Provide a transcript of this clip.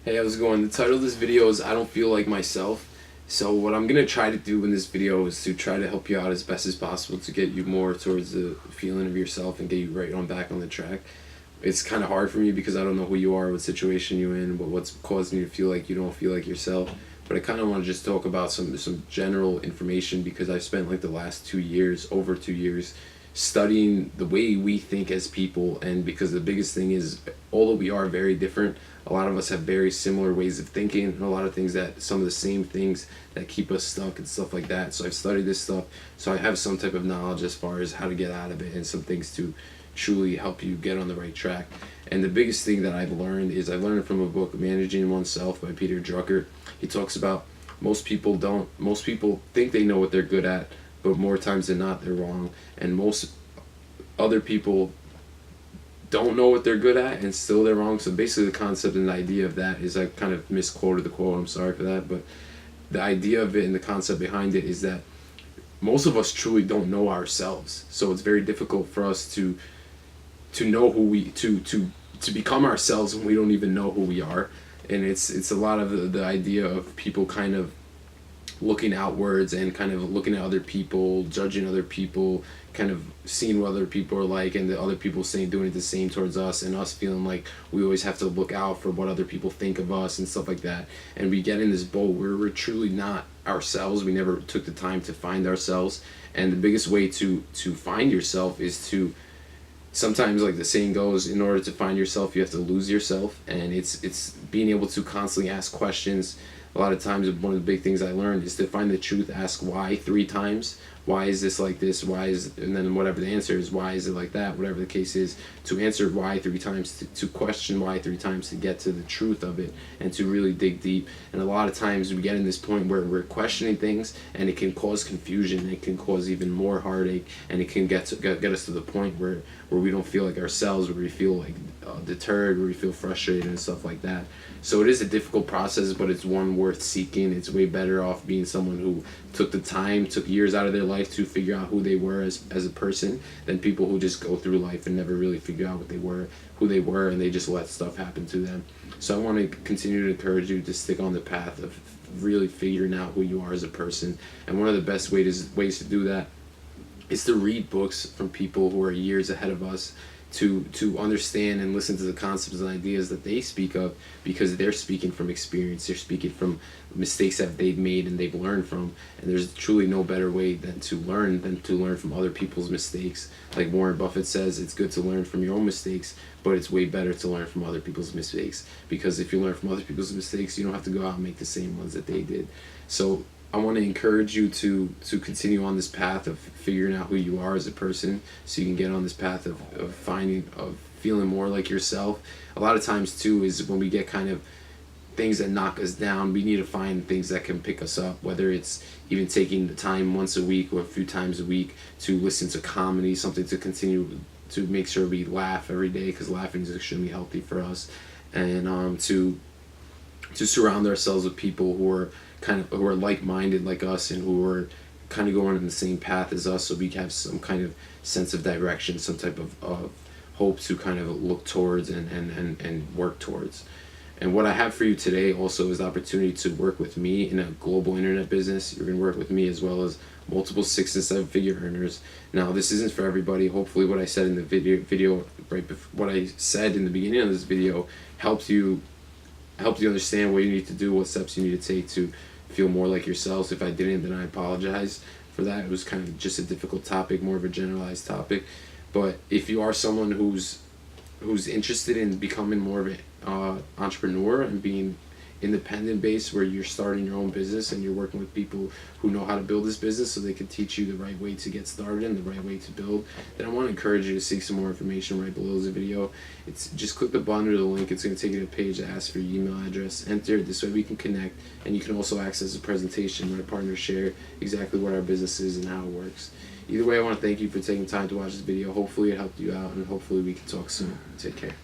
Hey, how's it going? The title of this video is I Don't Feel Like Myself. So what I'm going to try to do in this video is to try to help you out as best as possible to get you more towards the feeling of yourself and get you right on back on the track. It's kind of hard for me because I don't know who you are, what situation you're in, what's causing you to feel like you don't feel like yourself. But I kind of want to just talk about some general information because I've spent like the last 2 years, over 2 years, studying the way we think as people. And because the biggest thing is, although we are very different, a lot of us have very similar ways of thinking and a lot of things that some of the same things that keep us stuck and stuff like that. So I've studied this stuff, so I have some type of knowledge as far as how to get out of it and some things to truly help you get on the right track. And the biggest thing that I've learned is I learned from a book, Managing Oneself by Peter Drucker. He talks about most people think they know what they're good at, but more times than not they're wrong. And most other people don't know what they're good at and still they're wrong. So basically the concept and the idea of that is, I kind of misquoted the quote, I'm sorry for that, but the idea of it and the concept behind it is that most of us truly don't know ourselves. So it's very difficult for us to know who we to become ourselves when we don't even know who we are. And it's a lot of the idea of people kind of looking outwards and kind of looking at other people, judging other people, kind of seeing what other people are like, and the other people saying doing it the same towards us, and us feeling like we always have to look out for what other people think of us and stuff like that. And we get in this boat where we're truly not ourselves. We never took the time to find ourselves. And the biggest way to find yourself is to, sometimes, like the saying goes, in order to find yourself you have to lose yourself. And it's being able to constantly ask questions. A lot of times one of the big things I learned is to find the truth, ask why 3 times. Why is this like this? And then whatever the answer is, why is it like that? Whatever the case is, to answer why 3 times, to question why 3 times, to get to the truth of it and to really dig deep. And a lot of times we get in this point where we're questioning things and it can cause confusion, it can cause even more heartache, and it can get us to the point where we don't feel like ourselves, where we feel like deterred, where we feel frustrated and stuff like that. So it is a difficult process, but it's one worth seeking. It's way better off being someone who took the time, took years out of their life to figure out who they were as a person, than people who just go through life and never really figure out who they were, and they just let stuff happen to them. So I want to continue to encourage you to stick on the path of really figuring out who you are as a person. And one of the best ways to do that is to read books from people who are years ahead of us, to understand and listen to the concepts and ideas that they speak of, because they're speaking from experience, they're speaking from mistakes that they've made and they've learned from. And there's truly no better way than to learn from other people's mistakes. Like Warren Buffett says, it's good to learn from your own mistakes, but it's way better to learn from other people's mistakes, because if you learn from other people's mistakes, you don't have to go out and make the same ones that they did. So I want to encourage you to continue on this path of figuring out who you are as a person, so you can get on this path of feeling more like yourself. A lot of times too is when we get kind of things that knock us down, we need to find things that can pick us up, whether it's even taking the time once a week or a few times a week to listen to comedy, something to continue to make sure we laugh every day, because laughing is extremely healthy for us. And to surround ourselves with people who are like-minded like us, and who are kind of going in the same path as us, so we have some kind of sense of direction, some type of hope to kind of look towards and work towards. And what I have for you today also is the opportunity to work with me in a global internet business. You're going to work with me as well as multiple 6 and 7 figure earners. Now, this isn't for everybody. Hopefully what I said in the video right before, what I said in the beginning of this video helps you understand what you need to do, what steps you need to take to feel more like yourselves. If I didn't, then I apologize for that. It was kind of just a difficult topic, more of a generalized topic. But if you are someone who's interested in becoming more of an entrepreneur and being independent based, where you're starting your own business and you're working with people who know how to build this business so they can teach you the right way to get started and the right way to build, then I want to encourage you to seek some more information right below the video. It's just click the button or the link. It's going to take you to a page that asks for your email address. Enter it, this way we can connect, and you can also access a presentation where our partners share exactly what our business is and how it works. Either way, I want to thank you for taking time to watch this video. Hopefully it helped you out, and hopefully we can talk soon. Take care.